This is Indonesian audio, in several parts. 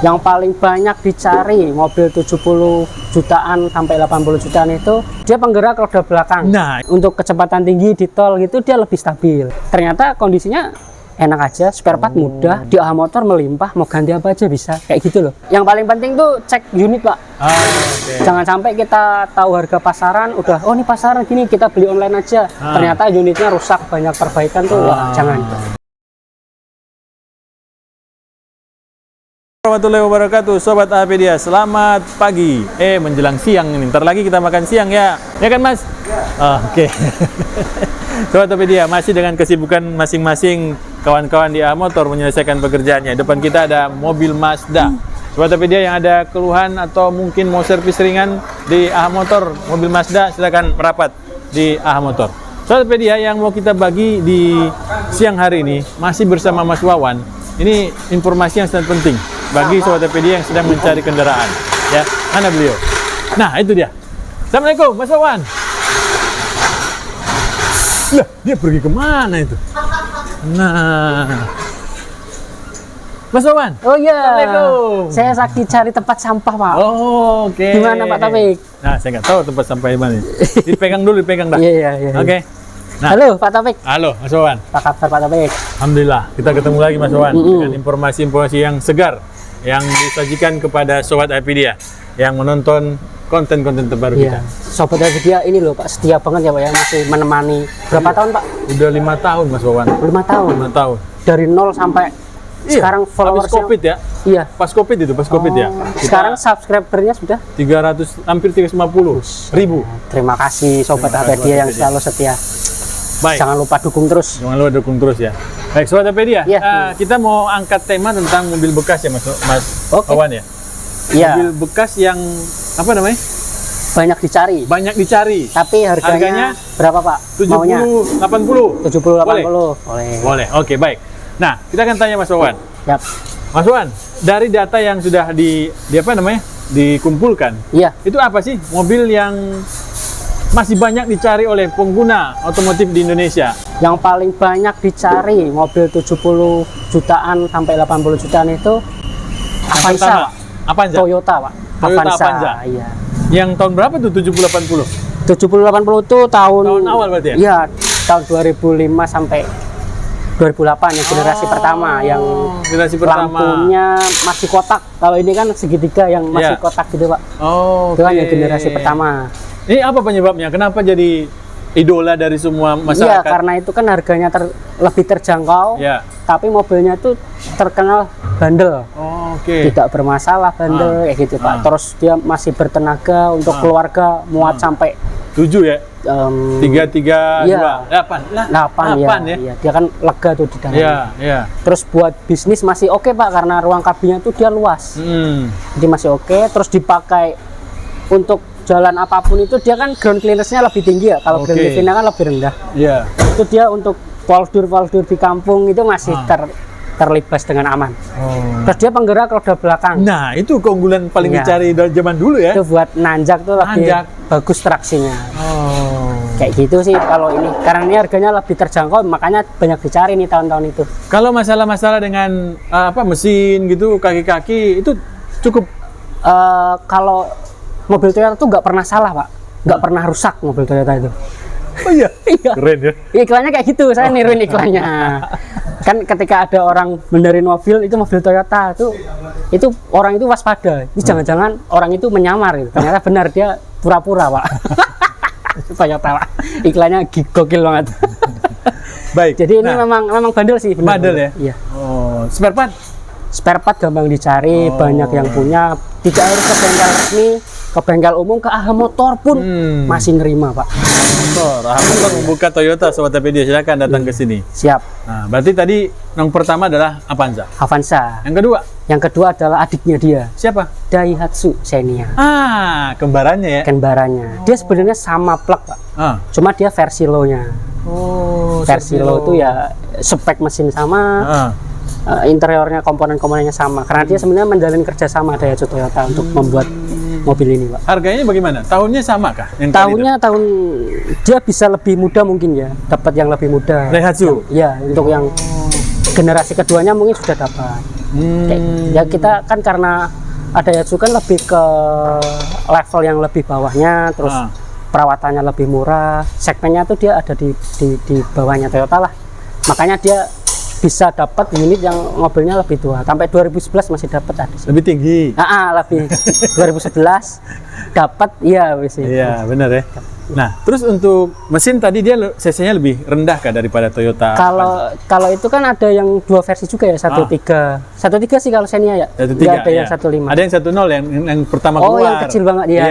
Yang paling banyak dicari mobil 70 jutaan sampai 80 jutaan itu dia penggerak roda belakang. Nah, Untuk kecepatan tinggi di tol gitu dia lebih stabil. Ternyata kondisinya enak aja, spare part mudah, di motor melimpah, mau ganti apa aja bisa, kayak gitu loh. Yang paling penting tuh cek unit, Pak. Jangan sampai kita tahu harga pasaran, udah, oh ini pasaran gini, kita beli online aja. Ternyata unitnya rusak, banyak perbaikan tuh, wah, jangan. Warahmatullahi wabarakatuh, Sobat Apedia. Selamat pagi. Menjelang siang ini. Ntar lagi kita makan siang ya. Ya kan, Mas? Oke. Sobat Apedia, masih dengan kesibukan masing-masing kawan-kawan di A-Motor menyelesaikan pekerjaannya. Depan kita ada mobil Mazda. Sobat Apedia yang ada keluhan atau mungkin mau servis ringan di A-Motor, mobil Mazda, silakan merapat di A-Motor. Sobat Apedia yang mau kita bagi di siang hari ini masih bersama Mas Wawan. Ini informasi yang sangat penting bagi Sobat Apedia yang sedang mencari kendaraan. Ya, mana beliau? Nah, itu dia. Assalamualaikum, Mas Wawan. Lah, dia pergi kemana itu? Nah, Mas Wawan. Oh iya, Assalamualaikum. saya lagi cari tempat sampah, Pak. Oh, oke. Gimana Pak Taufik? Nah, saya nggak tahu tempat sampah di mana. Dipegang dulu, dipegang dah. Iya. Oke. Nah, Halo Pak Taufik. halo Mas Wawan. Apa kabar Pak Taufik? Alhamdulillah, kita ketemu lagi Mas Wawan dengan informasi-informasi yang segar yang disajikan kepada Sobat Apedia yang menonton konten-konten terbaru kita. Sobat Apedia ini loh Pak, setia banget ya Pak ya, masih menemani. Berapa tahun Pak? Udah 5 tahun Mas Wawan. 5 tahun. 5 tahun. Dari nol sampai sekarang Habis followersnya. Covid ya. Iya. Pas Covid itu, pas Covid ya. Sekarang subscribernya sudah 300, hampir 350 ribu. Terima kasih Sobat Terima kasih, Apedia yang Sobat selalu setia. Baik. Jangan lupa dukung terus. Jangan lupa dukung terus ya. Baik, Sobat Apedia. Iya. Kita mau angkat tema tentang mobil bekas ya Mas Oke. Wawan ya. Iya. Mobil bekas yang apa namanya? Banyak dicari. Banyak dicari. Tapi harganya berapa Pak? 70, Maunya 80. 70 80. Boleh? Boleh. Boleh. Oke, baik. Nah, kita akan tanya Mas Wawan. Yap. Mas Wawan, dari data yang sudah di apa namanya? Dikumpulkan. Iya. Itu apa sih mobil yang masih banyak dicari oleh pengguna otomotif di Indonesia? Yang paling banyak dicari mobil 70 jutaan sampai 80 jutaan itu Avanza. Avanza. Toyota, Pak. Toyota Avanza. Iya. Yang tahun berapa tuh 70-80? 70 80 itu tahun awal berarti ya? Iya, tahun 2005 sampai 2008 yang generasi pertama yang generasi pertama. lampunya masih kotak. Kalau ini kan segitiga yang masih Iya. kotak gitu, Pak. Oh, Itu kan yang generasi pertama. Ini apa penyebabnya? Kenapa jadi idola dari semua Iya, masyarakat? karena itu kan harganya lebih terjangkau. Ya. Tapi mobilnya itu terkenal bandel. Oh, oke. Tidak bermasalah bandel kayak gitu Pak. Terus dia masih bertenaga untuk keluarga, muat sampai 7 ya? 3, 2, Iya. 8 ya. ya? Iya, dia kan lega tuh di dalamnya. Iya, iya. Terus buat bisnis masih oke Pak, karena ruang kabinnya tuh dia luas. Jadi masih oke. Terus dipakai untuk jalan apapun itu dia kan ground clearance-nya lebih tinggi ya. Kalau ground clearance-nya kan lebih rendah. Iya. Itu dia untuk poldur di kampung itu masih terlibas dengan aman. Terus dia penggerak roda belakang. Nah, itu keunggulan paling Iya. dicari dari zaman dulu ya? Itu buat nanjak tuh lebih Nanjak. bagus traksinya. Oh. Kayak gitu sih kalau ini. Karena ini harganya lebih terjangkau, makanya banyak dicari nih tahun-tahun itu. Kalau masalah-masalah dengan mesin gitu, kaki-kaki itu cukup. Kalau mobil Toyota tuh nggak pernah salah Pak, nggak pernah rusak mobil Toyota itu. Oh iya. Iya. Keren ya. Iklannya kayak gitu, saya niruin iklannya. Kan ketika ada orang benerin mobil itu mobil Toyota itu orang itu waspada. Ini jangan-jangan orang itu menyamar gitu. Ternyata benar dia pura-pura Pak. Toyota Pak. Iklannya gokil banget. Baik. Jadi ini memang bandel sih. Bandel ya? Iya. Oh, spare part? Spare part gampang dicari, banyak yang punya. Tidak harus ke bengkel resmi, ke bengkel umum, ke A-Motor pun masih nerima Pak. Motor. A-Motor membuka Toyota, Sobat Apedia, silakan datang ke sini. Siap. Nah, berarti tadi yang pertama adalah Avanza. Avanza. Yang kedua adalah adiknya dia, siapa? Daihatsu Xenia. Kembarannya ya? Kembarannya. Dia sebenarnya sama plug Pak. Cuma dia versi low-nya. Versi low itu ya spek mesin sama. Interiornya, komponen-komponennya sama. Karena dia sebenarnya menjalin kerjasama Daihatsu Toyota untuk membuat mobil ini, Pak. Harganya bagaimana? Tahunnya sama kah? Tahunnya dia bisa lebih muda mungkin ya, dapat yang lebih muda. Daihatsu. Ya, untuk yang generasi keduanya mungkin sudah dapat. Kayak, ya kita kan karena ada Daihatsu kan lebih ke level yang lebih bawahnya, terus perawatannya lebih murah, segmennya tuh dia ada di bawahnya Toyota lah, makanya dia bisa dapat unit yang mobilnya lebih tua, sampai 2011 masih dapat ada. Lebih tinggi. Lebih 2011 dapat, iya wis. Iya, benar ya. Nah, terus untuk mesin tadi dia cc-nya lebih rendah kah daripada Toyota? Kalau itu kan ada yang dua versi juga ya, 1.3. 1.3 sih kalau Xenia ya. 1.3. Nggak ada yang ya. 1.5. Ada yang 1.0 yang pertama Oh, keluar. yang kecil banget. Iya,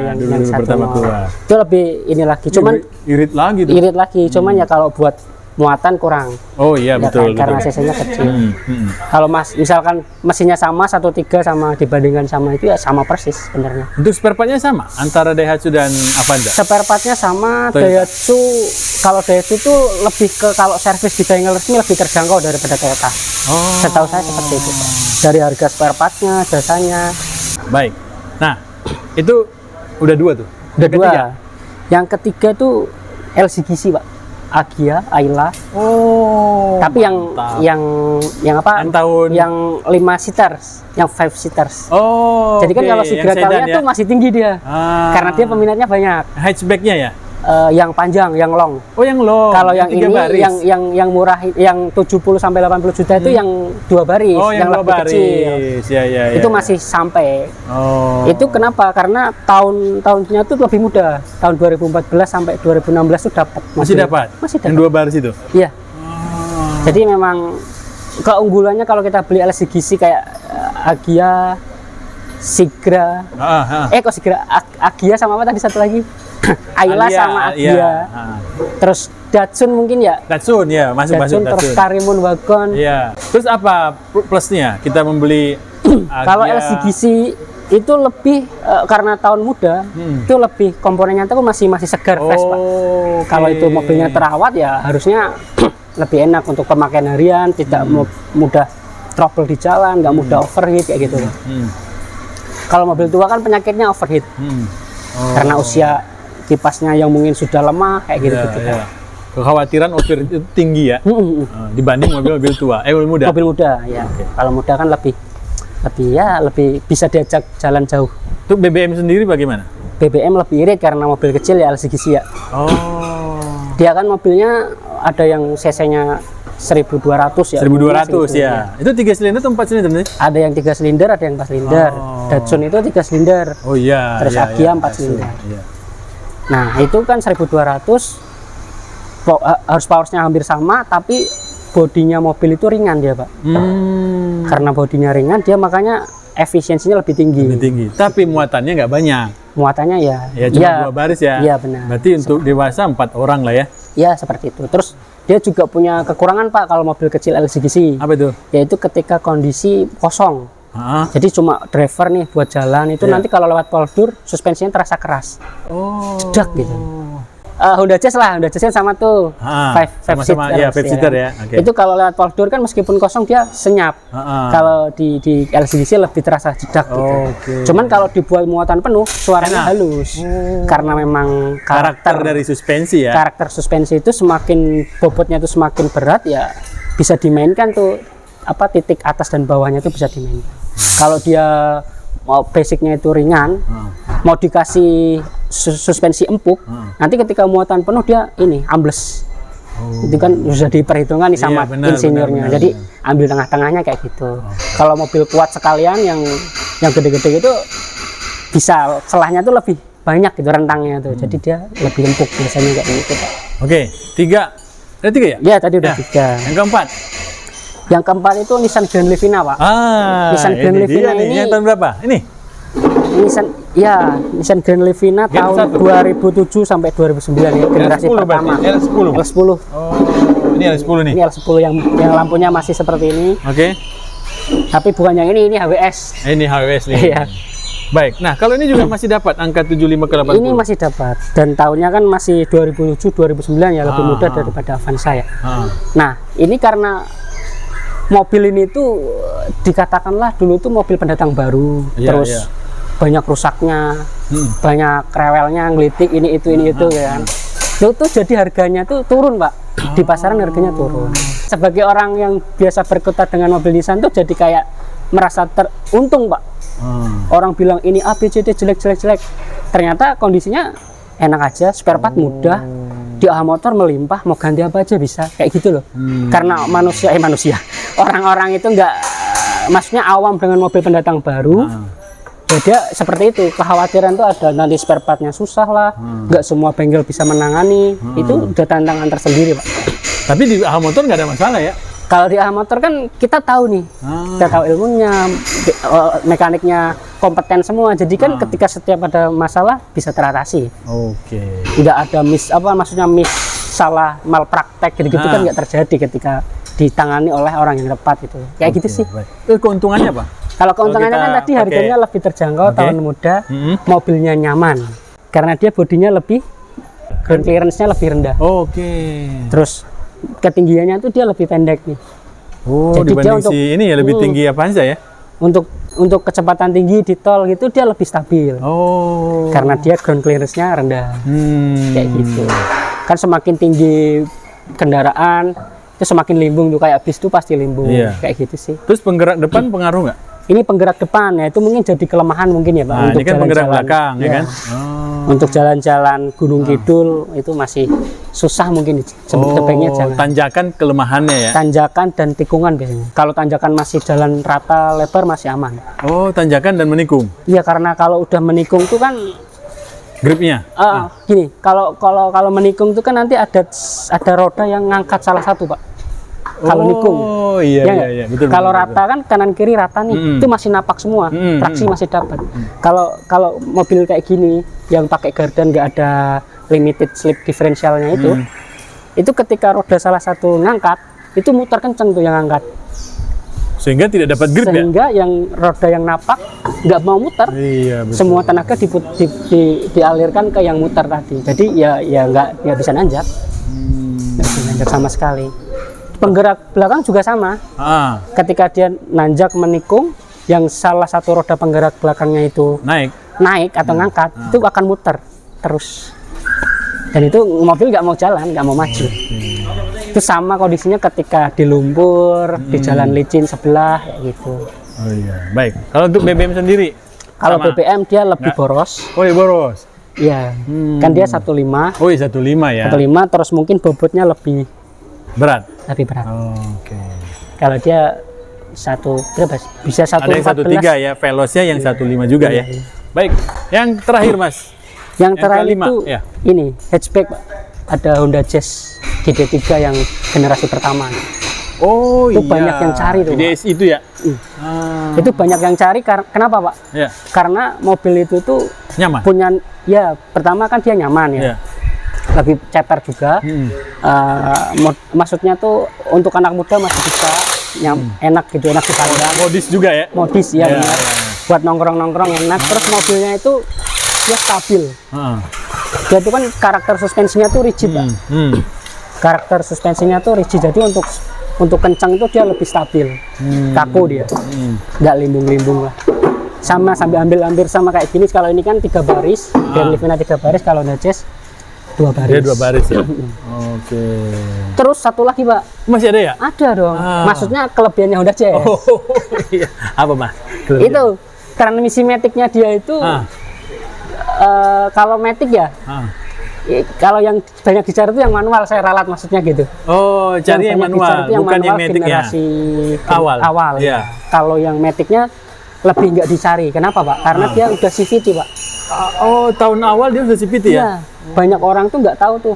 yang dulu 1.0. pertama keluar. Itu lebih ini lagi. Cuman irit lagi tuh. irit lagi. Cuman ya kalau buat muatan kurang. Oh iya, Ya betul. kan, karena betul. cc-nya kecil. Hmm. Kalau misalkan mesinnya sama 1.3 sama dibandingkan sama itu ya sama persis sebenarnya. Untuk spare part-nya sama antara Daihatsu dan Avanza? Spare part-nya sama. Toyota. Daihatsu, kalau Daihatsu itu lebih ke kalau servis di bengkel resmi lebih terjangkau daripada Toyota. Oh. Setahu saya seperti itu, Pak. Dari harga spare part-nya, jasanya. Baik. Nah, itu udah dua tuh. Udah Yang dua. ketiga? Yang ketiga tuh LCGC, Pak. Agia, Ayla. Oh. Tapi yang apa? Yang tahun Yang 5 seaters, yang 5 seaters. Oh. Jadi kan oke. kalau Yang Sigrakalnya sedan tuh masih tinggi dia. Karena dia peminatnya banyak. Hatchback-nya ya? Yang panjang, yang long. Oh, yang long. Kalau yang tiga ini baris. yang murah, yang 70 sampai 80 juta itu yang 2 baris, Oh, yang dua lebih baris. kecil. Ya. Itu masih sampai. Oh. Itu kenapa? Karena tahunnya tuh lebih muda. Tahun 2014 sampai 2016 tuh dapat. masih dapat. Masih Yang dapat. 2 baris itu. Iya. Jadi memang keunggulannya kalau kita beli LCGC kayak Agia, Sigra, kok Sigra, Agia sama apa tadi satu lagi? Ayla sama Agia. Iya. Terus Datsun mungkin ya. Datsun ya, masuk Datsun, terus Datsun. Karimun Wagon. Iya. Terus apa plusnya kita membeli Kalau Agia? LCGC itu lebih karena tahun muda, itu lebih komponennya tuh masih segar, fresh, Pak. oke. Kalau itu mobilnya terawat ya harusnya lebih enak untuk pemakaian harian, tidak mudah trouble di jalan, nggak mudah overheat kayak gitu. Kalau mobil tua kan penyakitnya overheat. Karena usia kipasnya yang mungkin sudah lemah kayak gitu. Ya. Kekhawatiran overheat itu tinggi ya. Dibanding mobil-mobil tua, mobil muda. Mobil muda ya. Kalau muda kan lebih bisa diajak jalan jauh. Untuk BBM sendiri bagaimana? BBM lebih irit karena mobil kecil ya LCGC ya. Dia kan mobilnya ada yang cc-nya 1200 ya. 1200 ya. Itu 3 silinder atau 4 silinder nih? Ada yang 3 silinder, ada yang 4 silinder. Datsun itu 3 silinder. Oh iya. Terus iya, Agia 4 Datsun, silinder. iya. Nah, itu kan 1200 harus powersnya hampir sama, tapi bodinya mobil itu ringan dia, Pak. Karena bodinya ringan, dia makanya efisiensinya lebih tinggi. Lebih tinggi. Tapi muatannya nggak banyak. Muatannya ya. Ya cuma 2 baris ya. Iya benar. Berarti untuk dewasa 4 orang lah ya. Ya seperti itu. Terus dia juga punya kekurangan, Pak, kalau mobil kecil LCGC. Apa itu? Yaitu ketika kondisi kosong. Jadi cuma driver nih buat jalan itu nanti kalau lewat poldur suspensinya terasa keras. Jedak gitu. Honda Jazz lah, Honda Jazz sama tuh. Sama-sama ya, 5 seater ya. Okay. Itu kalau lewat poldur kan meskipun kosong dia senyap. Kalau di LCGC lebih terasa jedak gitu. Cuman kalau dibuat muatan penuh suaranya halus. Karena memang karakter dari suspensi ya. Karakter suspensi itu semakin bobotnya itu semakin berat ya bisa dimainkan tuh apa titik atas dan bawahnya itu bisa dimainkan. Kalau dia mau basicnya itu ringan, mau dikasih suspensi empuk, nanti ketika muatan penuh dia ini ambles. Itu kan sudah diperhitungkan nih sama insinyurnya. Jadi ambil tengah-tengahnya kayak gitu. Kalau mobil kuat sekalian yang gede-gede itu bisa celahnya tuh lebih banyak gitu rentangnya tuh. Jadi dia lebih empuk biasanya kayak gitu, Pak. Oke, 3. Ada 3 ya? Ya, tadi udah 3. Yang keempat? Yang keempat itu Nissan Grand Livina, Pak. Nissan Grand Livina ini yang tahun berapa? Ini? Nissan Grand Livina tahun 2007 sampai 2009 ya, generasi L10 pertama. L10. L10. Oh, ini L10 nih. Ini L10 yang lampunya masih seperti ini. Oke. Tapi bukan yang ini HWS. Ini HWS nih. Iya. Baik. Nah, kalau ini juga masih dapat angka 75 ke 80. Ini masih dapat dan tahunnya kan masih 2007 2009 ya, lebih muda daripada Avanza ya. Nah, ini karena mobil ini tuh dikatakanlah dulu tuh mobil pendatang baru, terus banyak rusaknya, banyak rewelnya, ngelitik ini itu kan. Itu tuh jadi harganya tuh turun, Pak. Di pasaran harganya turun. Sebagai orang yang biasa berkutat dengan mobil Nissan tuh jadi kayak merasa teruntung Pak. Orang bilang ini A, B, C, D jelek. Ternyata kondisinya enak aja, spare part mudah, di AH Motor melimpah, mau ganti apa aja bisa, kayak gitu loh. Karena manusia, orang-orang itu nggak, maksudnya awam dengan mobil pendatang baru. Ya dia seperti itu, kekhawatiran tuh ada nanti spare partnya susah lah, nggak semua bengkel bisa menangani, itu udah tantangan tersendiri Pak. Tapi di AH Motor nggak ada masalah ya? Kalau di AH Motor kan kita tahu nih, kita tahu ilmunya, mekaniknya kompeten semua, jadi kan ketika setiap ada masalah bisa teratasi. Tidak ada miss salah malpraktek gitu-gitu kan nggak terjadi ketika ditangani oleh orang yang tepat itu. Kayak gitu sih. Keuntungannya apa? Kalau keuntungannya kan tadi harganya lebih terjangkau, tahun muda, mobilnya nyaman. Karena dia bodinya lebih, ground clearance-nya lebih rendah. Terus ketinggiannya itu dia lebih pendek nih. Jadi dibanding si ini ya lebih tinggi Avanza ya? Untuk kecepatan tinggi di tol gitu dia lebih stabil. Karena dia ground clearance-nya rendah. Kayak gitu. Kan semakin tinggi kendaraan, itu semakin limbung tuh, kayak bis tuh pasti limbung. Kayak gitu sih. Terus penggerak depan pengaruh nggak? Ini penggerak depan ya, itu mungkin jadi kelemahan mungkin ya Pak. Untuk ini kan penggerak belakang ya kan? Untuk jalan-jalan Gunung Kidul itu masih susah mungkin sebaiknya jangan. Tanjakan kelemahannya ya? Tanjakan dan tikungan biasanya. Kalau tanjakan masih jalan rata lebar masih aman. Tanjakan dan menikung? Iya, karena kalau udah menikung itu kan gripnya? Gini, kalau menikung itu kan nanti ada roda yang ngangkat salah satu Pak. Kalau nikung, iya, betul. Kalau rata kan kanan kiri rata nih, itu masih napak semua, traksi masih dapat. Kalau mobil kayak gini yang pakai gardan nggak ada limited slip differentialnya itu ketika roda salah satu ngangkat, itu muter kenceng tuh yang ngangkat. Sehingga tidak dapat grip Sehingga yang roda yang napak nggak mau muter. Iya, betul. Semua tenaga dialirkan ke yang muter tadi. Jadi ya nggak bisa nanjak, nggak bisa nanjak sama sekali. Penggerak belakang juga sama. Ketika dia nanjak menikung, yang salah satu roda penggerak belakangnya itu naik atau ngangkat, itu akan muter terus. Dan itu mobil nggak mau jalan, nggak mau maju. Itu sama kondisinya ketika di lumpur, di jalan licin sebelah, kayak gitu. Baik. Kalau untuk BBM sendiri? Kalau BBM dia lebih boros. Boros? Iya. Kan dia 1.5. 1.5 ya? 1.5, terus mungkin bobotnya lebih berat. Kalau dia berapa? Bisa 1.14. Ada yang 1.3 ya, Velosnya yang 1.5 juga ya. Baik, yang terakhir Mas. Yang terakhir itu ini hatchback Pak. Ada Honda Jazz GT3 yang generasi pertama. Itu banyak yang cari tuh. GDS itu ya? Itu banyak yang cari, kenapa Pak? Karena mobil itu tuh nyaman. Pertama kan dia nyaman ya. Lebih ceper juga. Maksudnya tuh untuk anak muda masih bisa enak gitu, enak dipandang. Modis juga ya? Modis ya, benar. Buat nongkrong-nongkrong enak. Terus mobilnya itu dia stabil. Dia itu kan karakter suspensinya tuh rigid Pak. Karakter suspensinya tuh rigid, jadi untuk kencang itu dia lebih stabil. Kaku dia, nggak limbung-limbung lah. Sama sambil ambil sama kayak gini. Kalau ini kan 3 baris, dan Livina 3 baris. Kalau Honda Jazz 2 baris. Dia 2 baris ya. Terus satu lagi Pak. Masih ada ya? Ada dong. Maksudnya kelebihannya Honda Jazz. Apa Mas? Itu transmisi matic-nya dia itu. Kalau matic ya. Kalau yang banyak dicari itu yang manual, saya ralat maksudnya gitu. Cari yang manual, bukan yang matic ya. Awal. Ya. Kalau yang matic-nya lebih nggak dicari. Kenapa Pak? Karena dia udah CVT Pak. Tahun awal dia udah CVT ya? Banyak orang tuh nggak tahu tuh.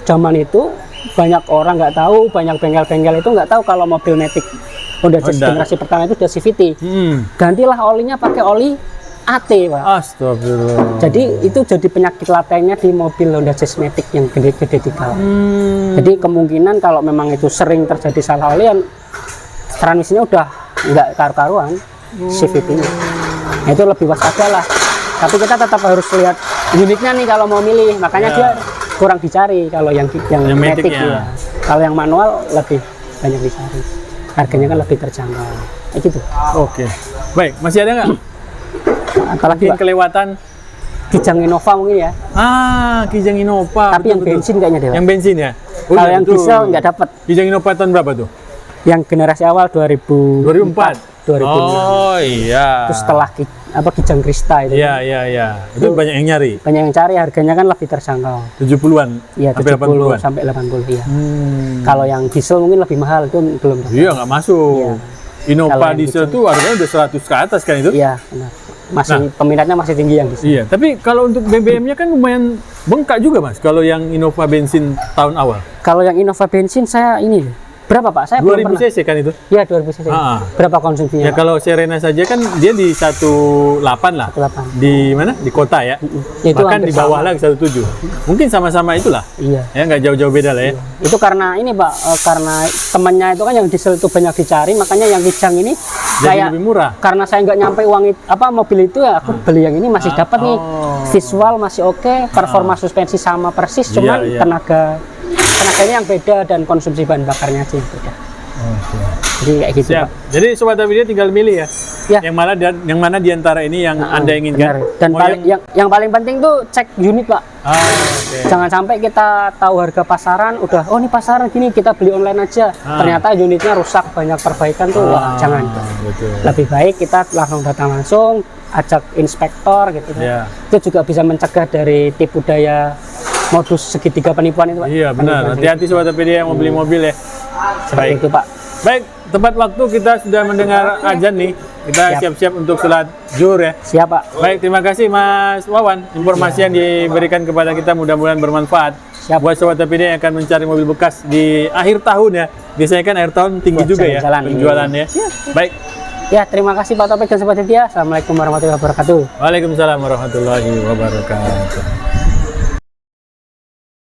Zaman itu banyak orang nggak tahu, banyak bengkel-bengkel itu nggak tahu kalau mobil matic Honda Jazz generasi pertama itu udah CVT. Gantilah olinya pakai oli AT Pak. Astagfirullah. Jadi itu jadi penyakit latennya di mobil Honda Jazz Matic yang gede-gede 3. Jadi kemungkinan kalau memang itu sering terjadi salah oli, transmisinya udah nggak karu-karuan CVT-nya. Nah, itu lebih waspada lah. Tapi kita tetap harus lihat uniknya nih kalau mau milih. Makanya dia kurang dicari kalau yang Matic ya. Kalau yang manual lebih banyak dicari. Harganya kan lebih terjangkau. Kayak gitu. Baik, masih ada nggak? Apalagi kelewatan Kijang Innova mungkin ya. Kijang Innova. Tapi yang bensin kayaknya deh. Yang bensin ya. Kalau yang diesel nggak dapat. Kijang Innova tahun berapa tuh? Yang generasi awal 2004. 2006. Oh iya. Terus setelah Kijang Krista itu. Iya, iya, iya. Itu banyak yang nyari. Banyak yang cari, harganya kan lebih terjangkau. 70-an. Iya, sampai 70 80-an. sampai 80 ya. Kalau yang diesel mungkin lebih mahal itu belum. Iya, nggak masuk. Iya. Innova Kalau yang diesel tuh harganya udah 100 ke atas kan itu? Iya, benar. Masih peminatnya masih tinggi yang diesel. Iya, tapi kalau untuk BBM-nya kan lumayan bengkak juga Mas, kalau yang Innova bensin tahun awal. Kalau yang Innova bensin saya ini berapa Pak? Saya belum 2000 pernah. cc kan itu? Iya, 2000 cc. Ah. Berapa konsumsinya? Ya Pak? kalau Serena saja kan dia di 18 lah. 18. Di mana? Di kota ya. Itu Bahkan hampir di bawah sama. lagi 17. Mungkin sama-sama itulah. Iya. Ya nggak jauh-jauh beda lah ya. Itu karena ini Pak, karena temannya itu kan yang diesel itu banyak dicari, makanya yang Kijang ini Jadi kayak lebih murah. karena saya nggak nyampe uang mobil itu ya aku beli yang ini masih dapat nih. Visual masih oke, performa suspensi sama persis, cuman Iya, iya. tenaganya yang beda dan konsumsi bahan bakarnya aja yang beda. Jadi kayak gitu Siap. Pak. Jadi sobat Apidia tinggal milih ya. Ya. Yang mana di antara ini yang Anda inginkan? Benar. Dan Mau paling yang paling penting tuh cek unit Pak. oke. Jangan sampai kita tahu harga pasaran udah oh ini pasaran gini kita beli online aja. Ternyata unitnya rusak banyak perbaikan tuh wah jangan. Betul. Lebih baik kita langsung datang langsung ajak inspektor gitu. Ya. Itu juga bisa mencegah dari tipu daya modus segitiga penipuan itu Pak. Iya benar. Hati-hati sobat Apidia yang mau beli mobil ya. Seperti itu Pak. Baik, tepat waktu kita sudah mendengar azan nih. Kita Siap. siap-siap untuk sholat zuhur ya. Siap Pak. Baik, terima kasih Mas Wawan. Informasi yang diberikan kepada kita mudah-mudahan bermanfaat. Siap. Buat sobat Apidia yang akan mencari mobil bekas di akhir tahun ya. Biasanya kan akhir tahun tinggi Buat juga ya jalan-jalan, penjualannya. Baik. Ya, terima kasih Pak Taufik dan Sobat Setia. Assalamualaikum warahmatullahi wabarakatuh. Waalaikumsalam warahmatullahi wabarakatuh.